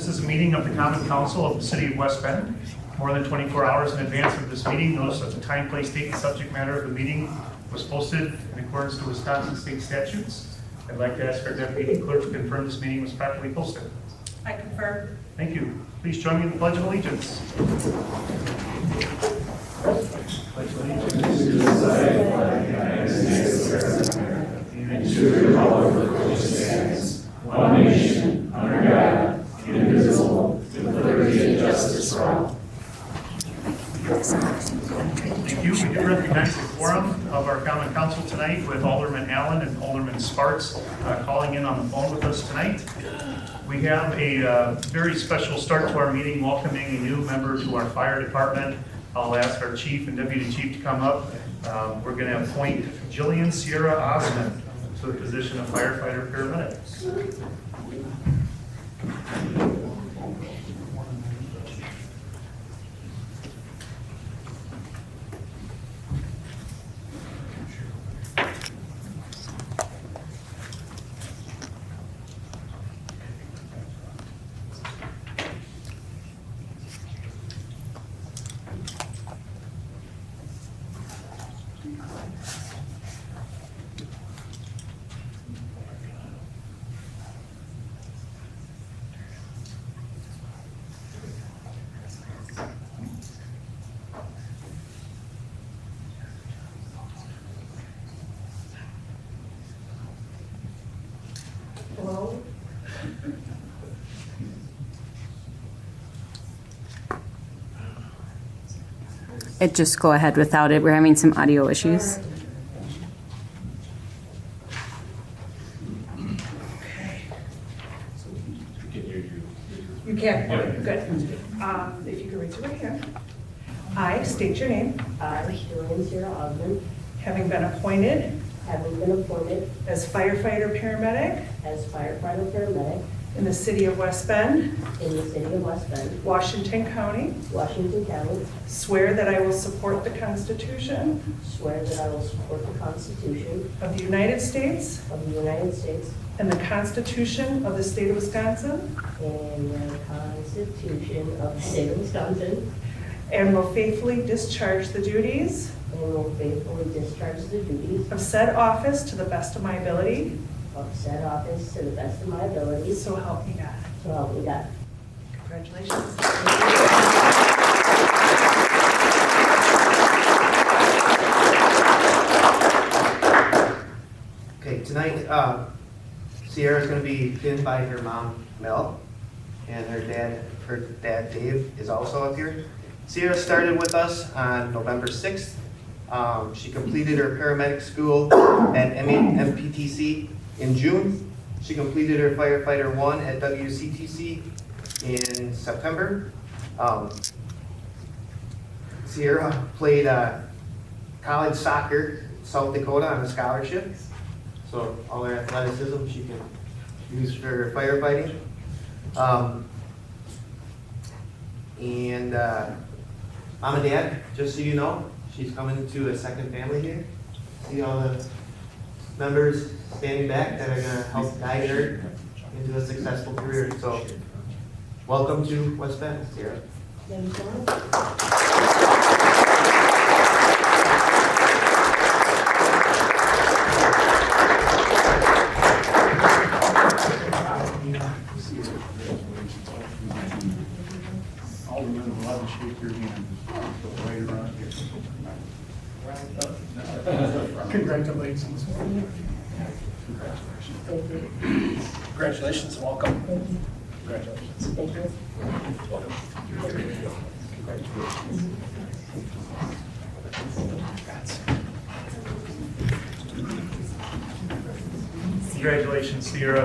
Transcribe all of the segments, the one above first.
This is a meeting of the Common Council of the City of West Bend. More than 24 hours in advance of this meeting, notice that the time, place, date, and subject matter of the meeting was posted in accordance to Wisconsin state statutes. I'd like to ask our deputy clerk to confirm this meeting was properly posted. I confirm. Thank you. Please join me in the Pledge of Allegiance. Pledge of Allegiance to the flag of the United States of America and to the republic for which it stands, one nation, under God, indivisible, with liberty and justice for all. Thank you. We do recognize the quorum of our Common Council tonight with Alderman Allen and Alderman Sparks calling in on the phone with us tonight. We have a very special start to our meeting, welcoming a new member to our fire department. I'll ask our chief and deputy chief to come up. We're going to appoint Jillian Sierra Asmann to the position of firefighter paramedic. Hello. Just go ahead without it. We're having some audio issues. You can? Okay, good. If you could raise your right hand. I state your name, I, Jillian Sierra Asmann, having been appointed as firefighter paramedic firefighter paramedic in the city of West Bend, in the city of West Bend, Washington County, Washington County, swear that I will support the Constitution swear that I will support the Constitution of the United States of the United States and the Constitution of the state of Wisconsin, and the Constitution of the state of Wisconsin, and will faithfully discharge the duties and will faithfully discharge the duties of said office to the best of my ability, of said office to the best of my abilities, so help me God. so help me God. Congratulations. Okay, tonight, Sierra's going to be pinned by her mom, Mel, and her dad, Dave, is also up here. Sierra started with us on November 6th. She completed her paramedic school at MPTC in June. She completed her firefighter 1 at WCTC in September. Sierra played college soccer in South Dakota on a scholarship. So all her athleticism she can use for firefighting. Mom and Dad, just so you know, she's coming into a second family here. See all the members standing back that are going to help guide her into a successful career. So welcome to West Bend, Sierra. Thank you so much. Alderman, we'll have to shake your hand. Go right around here. Congratulations. Thank you. Congratulations and welcome. Congratulations. Thank you. Congratulations, Sierra.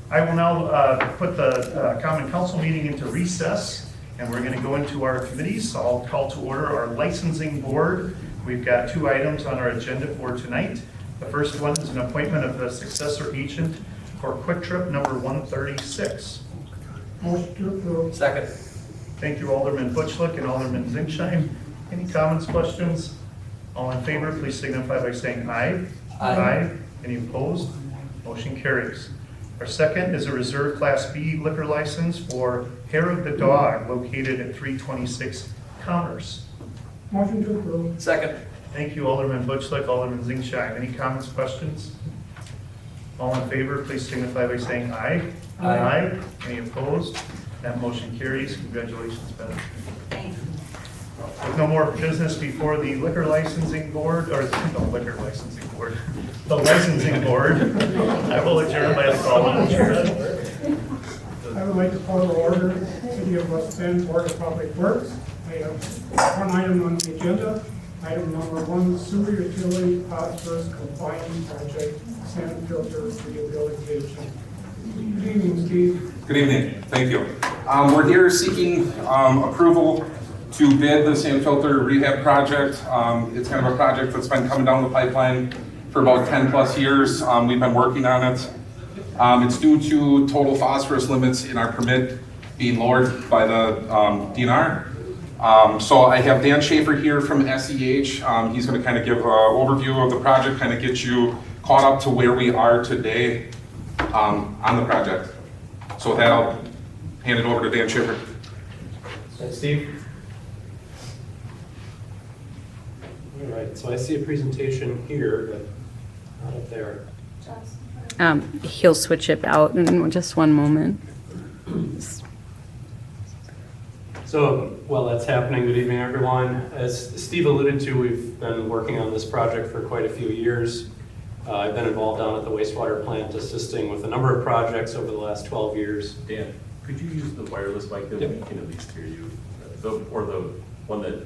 I will now put the Common Council meeting into recess, and we're going to go into our committees. So I'll call to order our licensing board. We've got 2 items on our agenda for tonight. The first one is an appointment of the successor agent for Kwik Trip number 136. Motion to approve. Second. Thank you, Alderman Butchlick and Alderman Zingsheim. Any comments, questions? All in favor, please signify by saying aye. Aye. Any opposed? Motion carries. Our second is a reserve Class B liquor license for Hair of the Dog located at 326 Commerce. Motion to approve. Second. Thank you, Alderman Butchlick, Alderman Zingsheim. Any comments, questions? All in favor, please signify by saying aye. Aye. Any opposed? That motion carries. Congratulations, Beth. With no more business before the liquor licensing board, or the liquor licensing board, the licensing board, I will adjourn by the call of the chair. I would like to call to order City of West Bend Board of Public Works. I have one item on the agenda. Item number 1, sewer utility phosphorus compliance project, sand filter rehabilitation. Good evening, Steve. Good evening, thank you. We're here seeking approval to bid the sand filter rehab project. It's kind of a project that's been coming down the pipeline for about 10 plus years. We've been working on it. It's due to total phosphorus limits in our permit being lowered by the DNR. So I have Dan Schaefer here from SEH. He's going to kind of give an overview of the project, kind of get you caught up to where we are today on the project. So with that, I'll hand it over to Dan Schaefer. Thanks, Steve. All right, so I see a presentation here, but not up there. He'll switch it out in just one moment. So while that's happening, good evening, everyone. As Steve alluded to, we've been working on this project for quite a few years. I've been involved down at the wastewater plant assisting with a number of projects over the last 12 years. Dan, could you use the wireless mic that Yep. we can at least hear you? Or the one that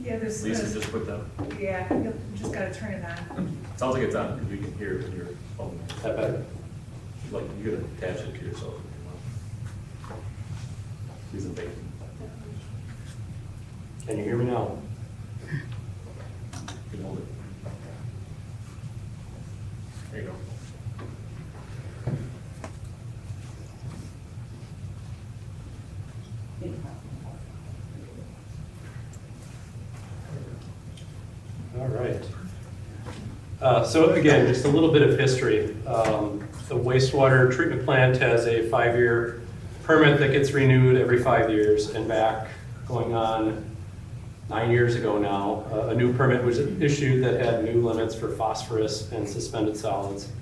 Yeah, this Lease has just put down? yeah, you just gotta turn it on. Sounds like it's on, because we can hear it in your phone. Is that better? Like, you could attach it to yourself if you want. He's a big. Can you hear me now? You can hold it. There you go. All right. So again, just a little bit of history. The wastewater treatment plant has a 5-year permit that gets renewed every 5 years, and back going on 9 years ago now, a new permit was issued that had new limits for phosphorus and suspended solids.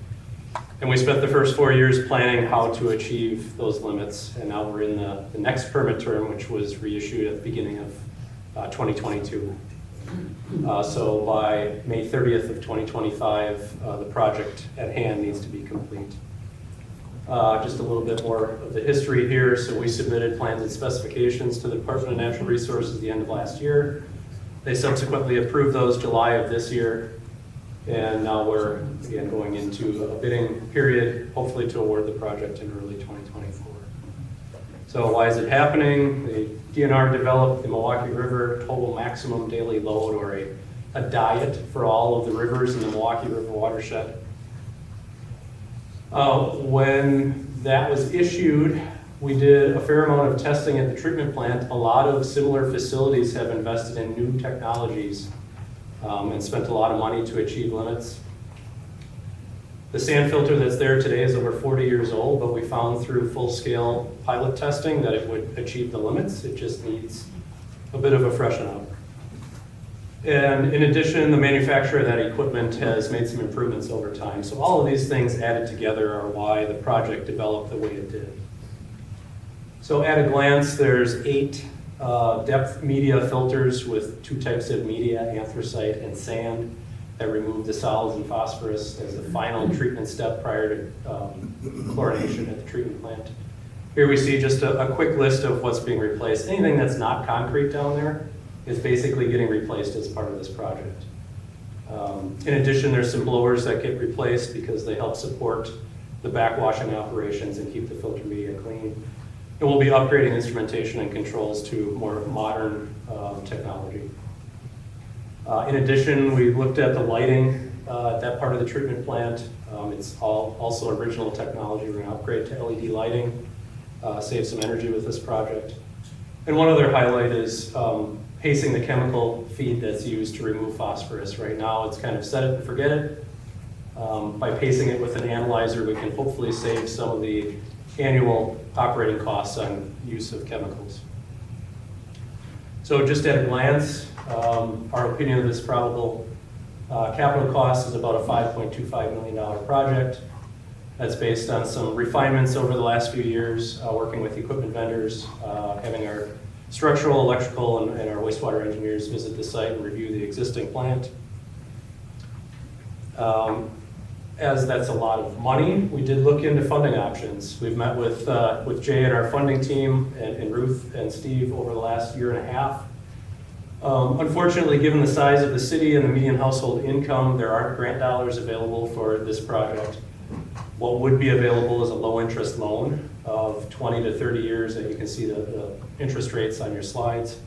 And we spent the first 4 years planning how to achieve those limits, and now we're in the next permit term, which was reissued at the beginning of 2022. So by May 30th of 2025, the project at hand needs to be complete. Just a little bit more of the history here. So we submitted plans and specifications to the Department of Natural Resources at the end of last year. They subsequently approved those July of this year. And now we're, again, going into a bidding period, hopefully to award the project in early 2024. So why is it happening? The DNR developed the Milwaukee River Total Maximum Daily Load, or a diet for all of the rivers in the Milwaukee River watershed. When that was issued, we did a fair amount of testing at the treatment plant. A lot of similar facilities have invested in new technologies and spent a lot of money to achieve limits. The sand filter that's there today is over 40 years old, but we found through full-scale pilot testing that it would achieve the limits. It just needs a bit of a freshen up. And in addition, the manufacturer of that equipment has made some improvements over time. So all of these things added together are why the project developed the way it did. So at a glance, there's 8 depth media filters with 2 types of media, anthracite and sand, that remove the solids and phosphorus as the final treatment step prior to chlorination at the treatment plant. Here we see just a quick list of what's being replaced. Anything that's not concrete down there is basically getting replaced as part of this project. In addition, there's some blowers that get replaced because they help support the backwashing operations and keep the filter media clean. And we'll be upgrading instrumentation and controls to more modern technology. In addition, we looked at the lighting at that part of the treatment plant. It's also original technology. We're going to upgrade to LED lighting, save some energy with this project. And one other highlight is pacing the chemical feed that's used to remove phosphorus. Right now, it's kind of set it and forget it. By pacing it with an analyzer, we can hopefully save some of the annual operating costs on use of chemicals. So just at a glance, our opinion of this probable capital cost is about a $5.25 million project. That's based on some refinements over the last few years, working with equipment vendors, having our structural, electrical, and our wastewater engineers visit the site and review the existing plant. As that's a lot of money, we did look into funding options. We've met with Jay and our funding team and Ruth and Steve over the last year and a half. Unfortunately, given the size of the city and the median household income, there aren't grant dollars available for this project. What would be available is a low-interest loan of 20 to 30 years, and you can see the interest rates on your slides.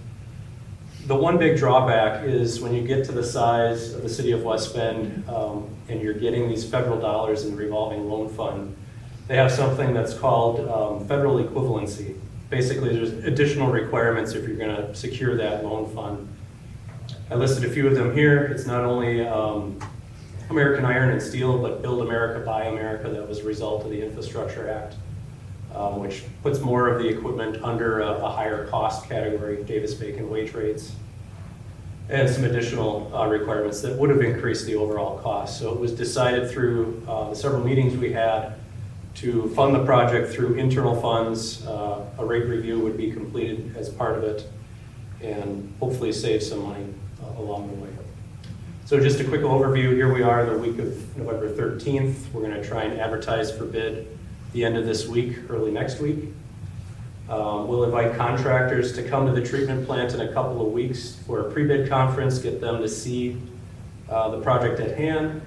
The one big drawback is when you get to the size of the city of West Bend and you're getting these federal dollars in the revolving loan fund, they have something that's called federal equivalency. Basically, there's additional requirements if you're going to secure that loan fund. I listed a few of them here. It's not only American Iron and Steel, but Build America, Buy America. That was a result of the Infrastructure Act, which puts more of the equipment under a higher cost category, Davis-Bacon wage rates, and some additional requirements that would have increased the overall cost. So it was decided through the several meetings we had to fund the project through internal funds. A rate review would be completed as part of it, and hopefully save some money along the way. So just a quick overview, here we are the week of November 13th. We're gonna try and advertise for bid the end of this week, early next week. We'll invite contractors to come to the treatment plant in a couple of weeks for a pre-bid conference, get them to see the project at hand.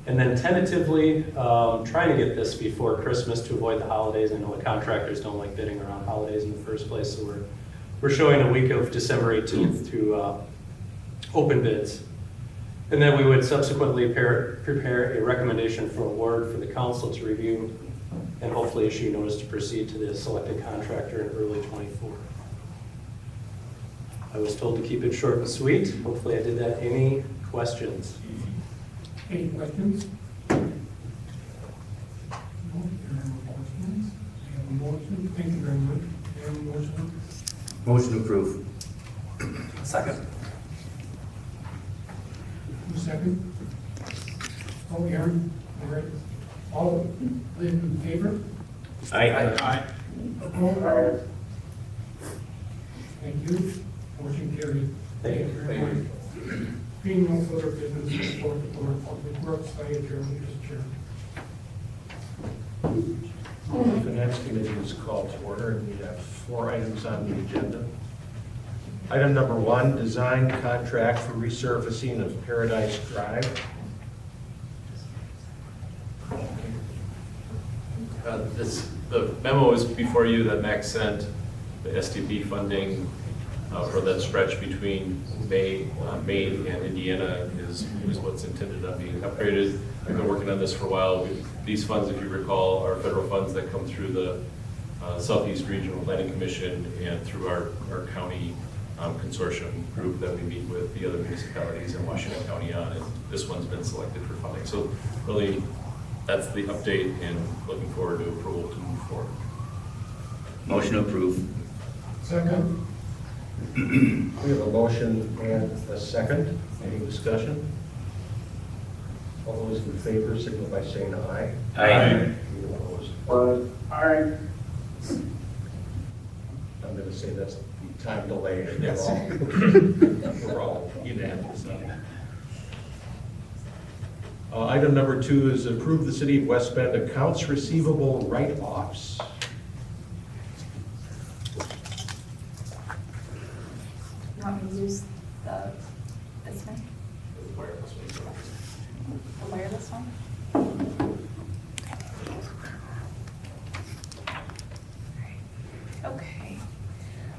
And then tentatively, trying to get this before Christmas to avoid the holidays. I know the contractors don't like bidding around holidays in the first place, so we're showing a week of December 18th to open bids. And then we would subsequently prepare a recommendation for award for the council to review and hopefully issue notice to proceed to the selected contractor in early '24. I was told to keep it short and sweet. Hopefully I did that. Any questions? Any questions? No, there are no questions. We have a motion. Thank you very much. We have a motion. Motion approved. Second. Who's second? Oh, Aaron. All right. All in favor? Aye. Opposed? Thank you. Motion carried. Thank you. very much. Being no further business before the Board of Public Works, I adjourn this chair. The next committee is called to order, and we have 4 items on the agenda. Item number 1, design contract for resurfacing of Paradise Drive. The memo is before you that Max sent. The STP funding for that stretch between Maine and Indiana is what's intended on being upgraded. We've been working on this for a while. These funds, if you recall, are federal funds that come through the Southeast Regional Planning Commission and through our county consortium group that we meet with the other municipalities in Washington County on, and this one's been selected for funding. So really, that's the update, and looking forward to approval to move forward. Motion approved. Second. We have a motion and a second. Any discussion? All those in favor signal by saying aye. Aye. Any opposed? Aye. I'm going to say that's the time delay. Yes. We're all unanimous. Item number 2 is approve the City of West Bend accounts receivable write-offs. You want me to use this one? The wireless one? Okay.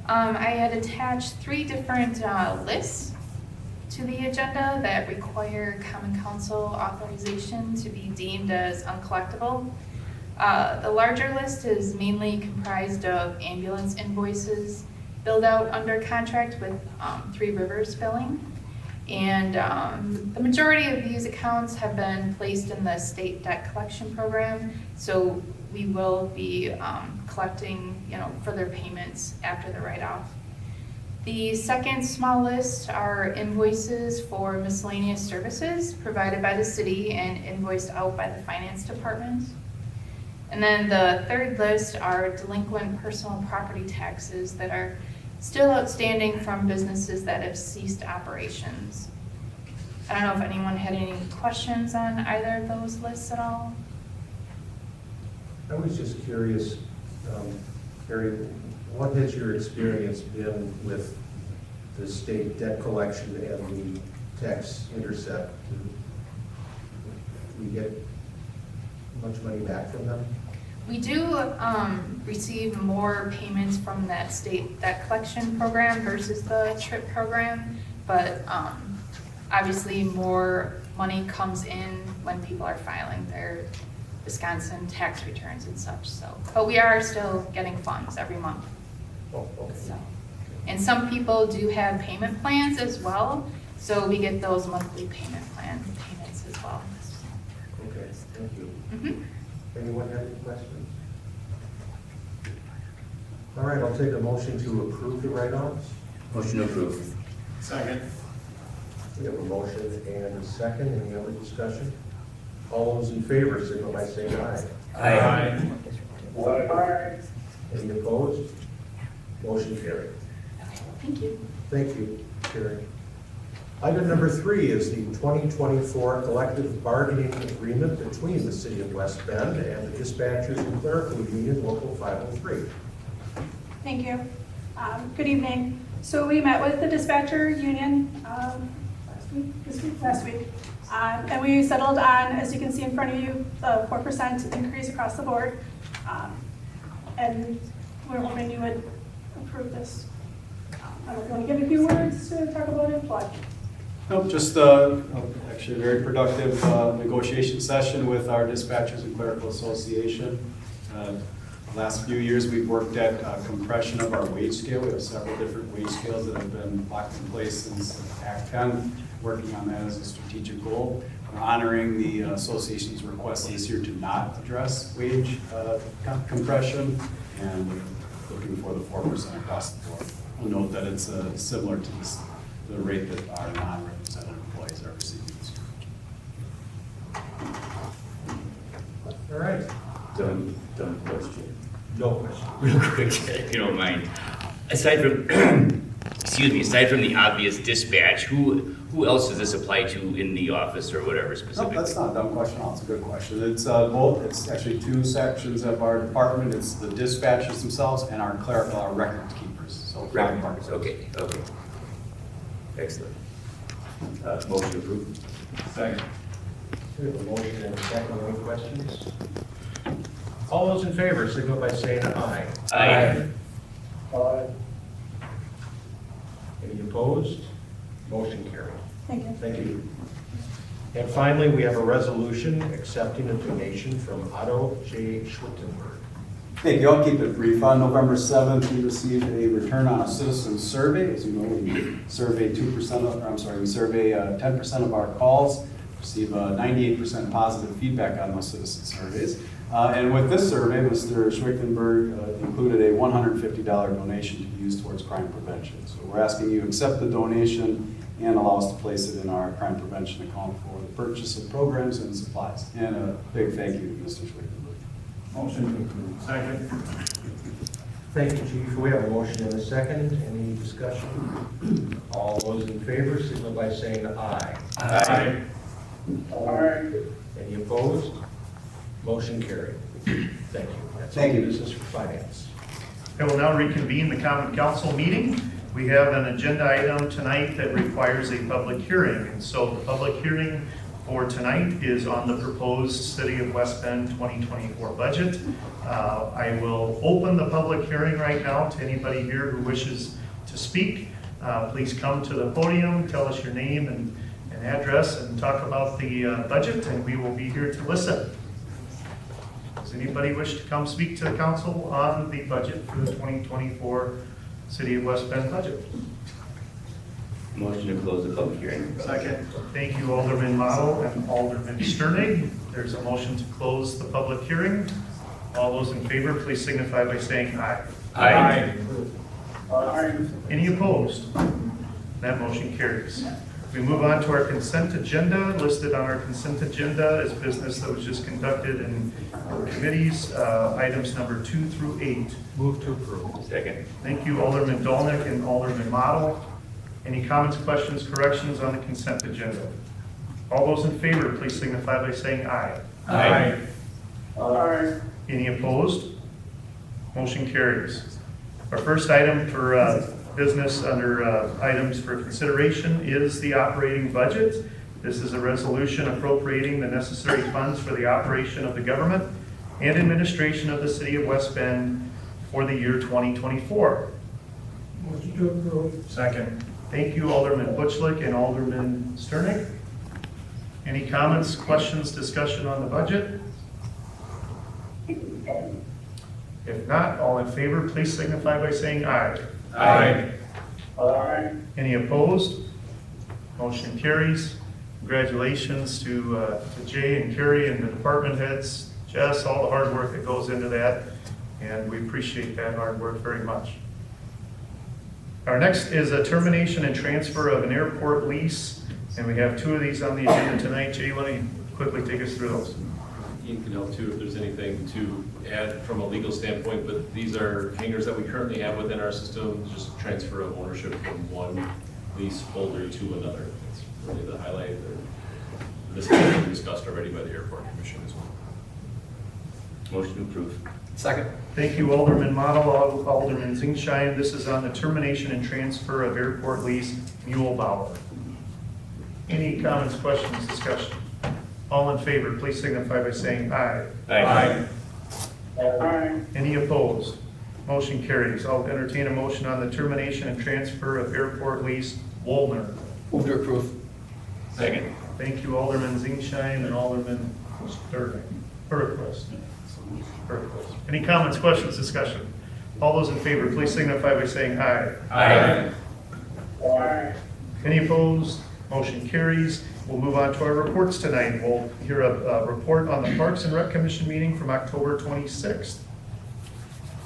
I had attached 3 different lists to the agenda that require Common Council authorization to be deemed as uncollectible. The larger list is mainly comprised of ambulance invoices billed out under contract with 3 Rivers Filling. And the majority of these accounts have been placed in the state debt collection program, so we will be collecting, further payments after the write-off. The second small list are invoices for miscellaneous services provided by the city and invoiced out by the finance department. And then the third list are delinquent personal property taxes that are still outstanding from businesses that have ceased operations. I don't know if anyone had any questions on either of those lists at all. I was just curious, Carrie, what has your experience been with the state debt collection and the tax intercept? Do we get much money back from them? We do receive more payments from that state debt collection program versus the TRIP program, but obviously more money comes in when people are filing their Wisconsin tax returns and such. So, but we are still getting funds every month. Oh, okay. So, and some people do have payment plans as well, so we get those monthly payment plan payments as well. Okay, thank you. Mm-hmm. Anyone have any questions? All right, I'll take a motion to approve the write-offs. Motion to approve. Second. We have a motion and a second. Any other discussion? All those in favor, signal by saying aye. Aye. Any opposed? Motion carried. Thank you. Thank you, Carrie. Item number 3 is the 2024 collective bargaining agreement between the City of West Bend and the Dispatchers and Clerical Union Local 503. Thank you. Good evening. So we met with the dispatcher union last week, and we settled on, as you can see in front of you, the 4% increase across the board. And we're hoping you would approve this. I don't know if you want to give a few words to talk about it, but. Nope, just actually a very productive negotiation session with our Dispatchers and Clerical Association. Last few years, we've worked at compression of our wage scale. We have several different wage scales that have been locked in place since Act 10, working on that as a strategic goal. We're honoring the association's request this year to not address wage compression and looking for the 4% across the board. I'll note that it's similar to the rate that our non-represented employees are receiving this year. All right. Dumb question. No question. Real quick, if you don't mind. Aside from, aside from the obvious dispatch, who else does this apply to in the office or whatever No, specifically? that's not a dumb question. It's a good question. It's both. It's actually two sections of our department. It's the dispatchers themselves and our clerical, our record keepers. So Record keepers, okay. Excellent. Motion approved. Second. We have a motion and a second. Any questions? All those in favor, signal by saying aye. Aye. Aye. Any opposed? Motion carried. Thank you. Thank you. And finally, we have a resolution accepting a donation from Otto J. Schwichtenberg. Thank you. I'll keep it brief. On November 7th, we received a return on a citizen survey. As you know, we survey 10% of our calls, receive 98% positive feedback on those citizen surveys. And with this survey, Mr. Schwichtenberg included a $150 donation to be used towards crime prevention. So we're asking you to accept the donation and allow us to place it in our crime prevention account for the purchase of programs and supplies. And a big thank you to Mr. Schwichtenberg. Motion to approve. Second. Thank you, Chief. We have a motion and a second. Any discussion? All those in favor, signal by saying aye. Aye. Aye. Any opposed? Motion carried. Thank you. That's Thank all you. business for finance. I will now reconvene the common council meeting. We have an agenda item tonight that requires a public hearing. And so the public hearing for tonight is on the proposed City of West Bend 2024 budget. I will open the public hearing right now to anybody here who wishes to speak. Please come to the podium, tell us your name and address, and talk about the budget, and we will be here to listen. Does anybody wish to come speak to the council on the budget for the 2024 City of West Bend budget? Motion to close the public hearing. Second. Thank you, Alderman Model and Alderman Sternig. There's a motion to close the public hearing. All those in favor, please signify by saying aye. Aye. Any opposed? That motion carries. We move on to our consent agenda. Listed on our consent agenda is business that was just conducted in committees, items number 2 through 8. Move to approve. Second. Thank you, Alderman Dolnick and Alderman Model. Any comments, questions, corrections on the consent agenda? All those in favor, please signify by saying aye. Aye. Any opposed? Motion carries. Our first item for business under items for consideration is the operating budget. This is a resolution appropriating the necessary funds for the operation of the government and administration of the city of West Bend for the year 2024. Motion to approve. Second. Thank you, Alderman Butchlick and Alderman Sternig. Any comments, questions, discussion on the budget? If not, all in favor, please signify by saying aye. Aye. Any opposed? Motion carries. Congratulations to Jay and Carrie and the department heads, Jess, all the hard work that goes into that, and we appreciate that hard work very much. Our next is a termination and transfer of an airport lease, and we have 2 of these on the agenda tonight. Jay, let me quickly take us through those. Ian can help too if there's anything to add from a legal standpoint, but these are hangars that we currently have within our system, just transfer of ownership from one lease holder to another. That's really the highlight. This has been discussed already by the airport commission as well. Motion to approve. Second. Thank you, Alderman Model, Alderman Zingsheim. This is on the termination and transfer of airport lease Muehlbauer. Any comments, questions, discussion? All in favor, please signify by saying aye. Aye. Any opposed? Motion carries. I'll entertain a motion on the termination and transfer of airport lease Wollner. Move to approve. Second. Thank you, Alderman Zingsheim and Alderman Berquist. Any comments, questions, discussion? All those in favor, please signify by saying aye. Aye. Any opposed? Motion carries. We'll move on to our reports tonight. We'll hear a report on the Parks and Rec Commission meeting from October 26th.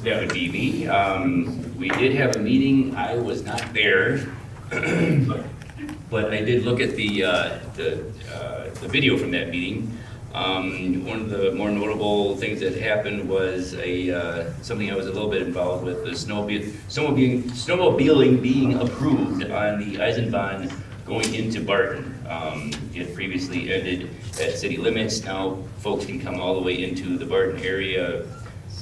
That would be me. We did have a meeting. I was not there, but I did look at the video from that meeting. One of the more notable things that happened was something I was a little bit involved with, the snowmobiling being approved on the Asmann going into Barton. It had previously ended at city limits. Now folks can come all the way into the Barton area.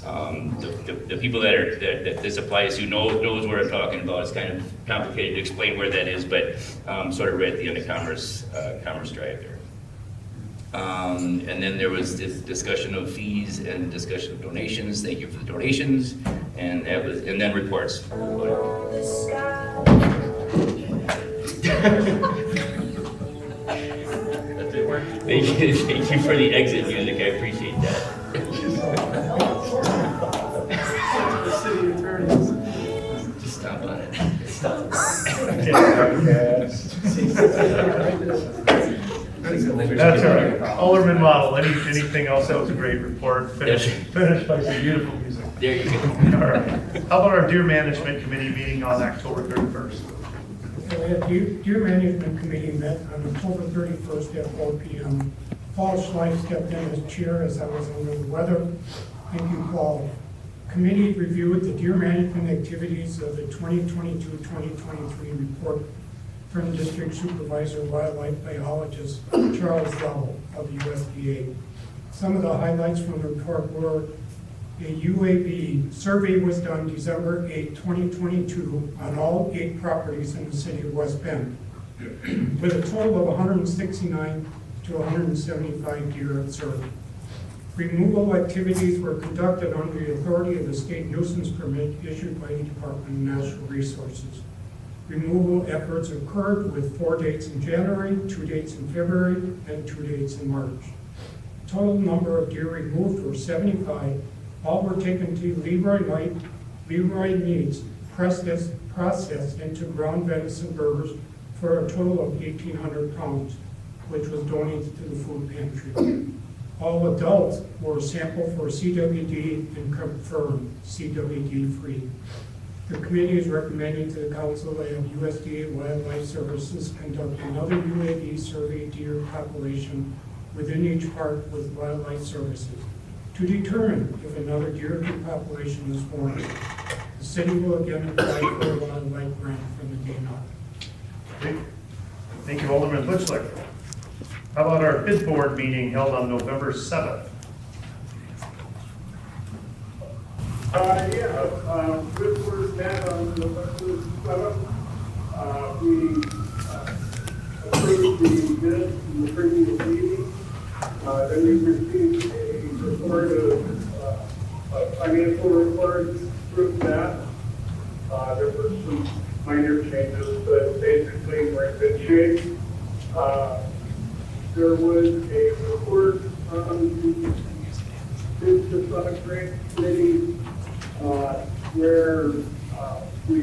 The people that this applies to knows what I'm talking about. It's kind of complicated to explain where that is, but sort of right at the end of Commerce Drive there. And then there was this discussion of fees and discussion of donations. Thank you for the donations, and then reports. Thank you for the exit music. I appreciate that. Just stop on it. Stop. That's all right. Alderman Model, anything else? That was a great report. Finished by some beautiful music. There you go. All right. How about our Deer Management Committee meeting on October 31st? We had Deer Management Committee met on October 31st at 4 p.m. Paul Schleif stepped in as chair as I was under the weather. Thank you, Paul. Committee reviewed the deer management activities of the 2022-2023 report from District Supervisor Wildlife Biologist Charles Lovell of the USDA. Some of the highlights from the report were a UAB survey was done December 8, 2022 on all 8 properties in the city of West Bend with a total of 169 to 175 deer observed. Removal activities were conducted under the authority of the state nuisance permit issued by the Department of Natural Resources. Removal efforts occurred with 4 dates in January, 2 dates in February, and 2 dates in March. Total number of deer removed were 75. All were taken to Leroy Meats, processed into ground venison burgers for a total of 1,800 pounds, which was donated to the food pantry. All adults were sampled for CWD and confirmed CWD free. The committee is recommending to the council that USDA Wildlife Services conduct another UAV survey deer population within each park with Wildlife Services to determine if another deer population is warranted. The city will again apply for a wildlife grant from the DNR. Thank you, Alderman Butchler. How about our bid board meeting held on November 7th? Bid board met on November 7th. We approved the bid in the previous meeting. Then we received a report of financial report, approved that. There were some minor changes, but basically we're in good shape. There was a report from the Successor Grant Committee where we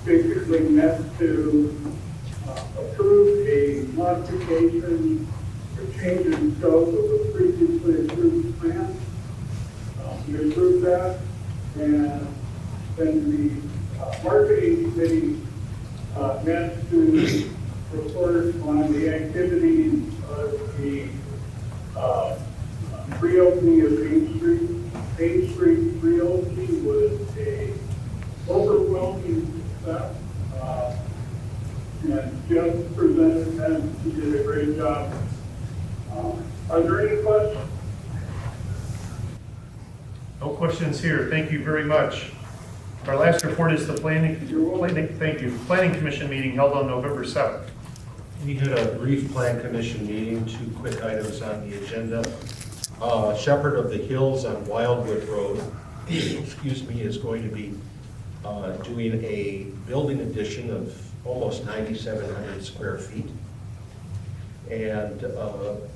basically met to approve a modification or change in scope of a previously approved plan. We approved that, and then the marketing committee met to report on the activities of the reopening of Main Street. Main Street reopening was a overwhelming success. And Jeff presented and he did a great job. Are there any questions? No questions here. Thank you very much. Our last report is the planning commission meeting held on November 7th. We had a brief plan commission meeting, 2 quick items on the agenda. Shepherd of the Hills on Wildwood Road, excuse me, is going to be doing a building addition of almost 9,700 square feet. And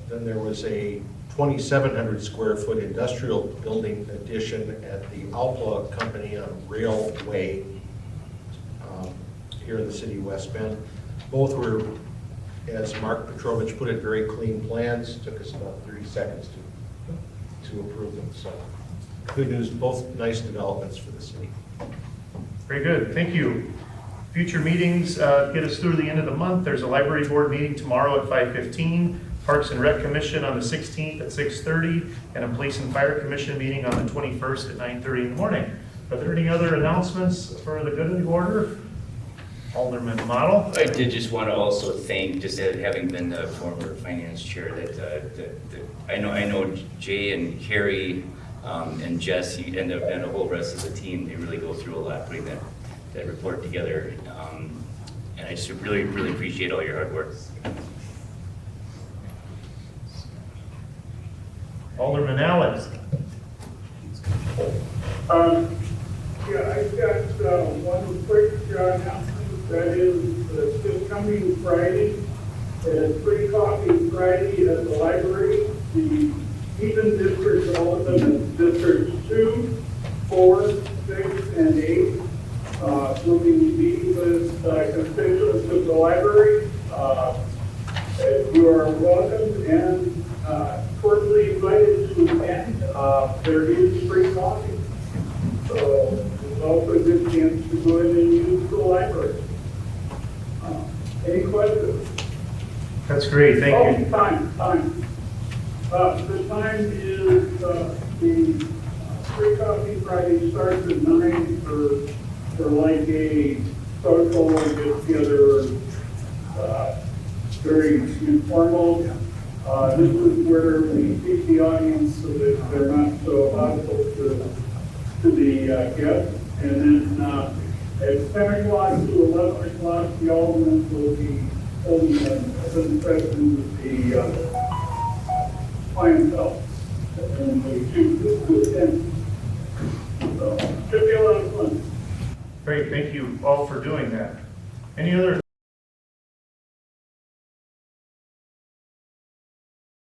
then there was a 2,700 square foot industrial building addition at the Outlaw Company on Railway here in the city of West Bend. Both were, as Mark Petrovich put it, very clean plans. Took us about 30 seconds to approve them. So good news, both nice developments for the city. Very good, thank you. Future meetings get us through the end of the month. There's a library board meeting tomorrow at 5:15, Parks and Rec Commission on the 16th at 6:30, and a Police and Fire Commission meeting on the 21st at 9:30 in the morning. Are there any other announcements for the good of the order? Alderman Model. I did just want to also thank, just having been the former finance chair, that I know Jay and Harry and Jesse and the whole rest of the team, they really go through a lot putting that report together. And I just really appreciate all your hard work. Alderman Allen. Yeah, I've got one quick announcement. That is this coming Friday, free coffee Friday at the library. The even districts, all of them in districts 2, 4, 6, and 8, will be meeting with constituents of the library. You are welcome and cordially invited to attend. There is free coffee. So it's also a good chance to go in and use the library. Any questions? That's great, thank you. Time. The time is the free coffee Friday starts at 9 for like a social get together, very informal. This is where we keep the audience so that they're not so hostile to the guests. And then at 10 o'clock to 11 o'clock, the aldermen will be holding an open session with the clientele. And we choose to attend. So, should be a lot of fun. Great, thank you all for doing that. Any other